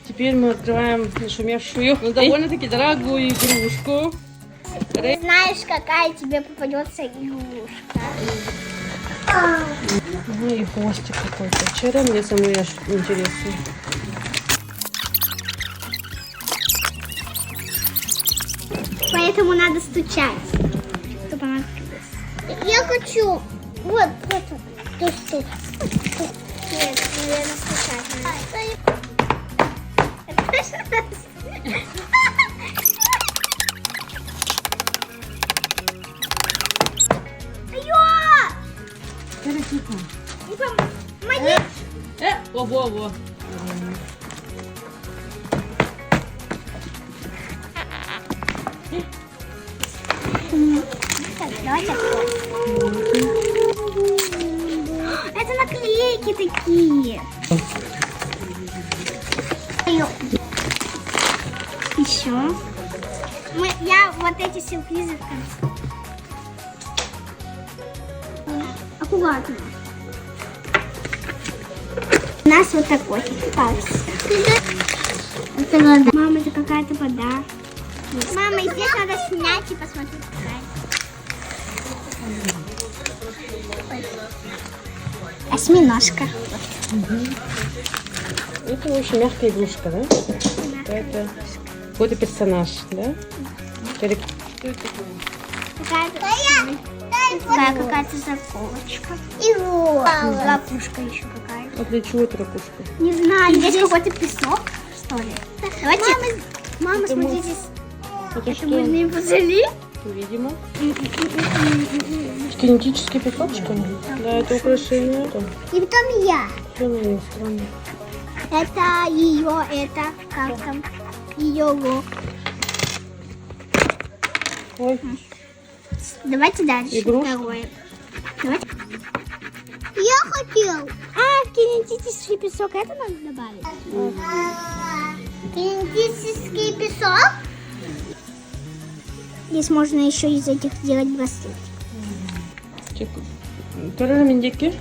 Теперь мы открываем нашумевшую, но довольно-таки дорогую игрушку. Знаешь, какая тебе попадется игрушка? Ну и хвостик какой-то. Вчера мне самое интересно. Поэтому надо стучать, чтобы она открылась. Я хочу вот это. Тут. Нет, наверное, стучать. Мои. Во-во-во. Давайте откроем. Это наклейки такие. Еще. Я вот эти сюрпризы в конце. Аккуратно. У нас вот такой палец. Мама, это какая-то вода. Мама, здесь надо снять и посмотреть. Осьминожка. Это очень мягкая игрушка, да? Это какой-то персонаж, да? Что это такое? Какая-то заколочка. И вот. Лапушка еще какая-то. А для чего эта ракушка? Не знаю, здесь какой-то песок, что ли. Давайте. Мама, смотри, здесь. Это Мы не взяли. Видимо. Кинетический песочек? Да, это украшение. И потом я. Что на ней странно? Это ее, это как там? Ее лог. Ой, Давайте дальше. Игрушка. Второе. Давайте. Я хотел. Кинетический песок. Это надо добавить. Кинетический песок. Здесь можно еще из этих сделать браслет. Көрермендерге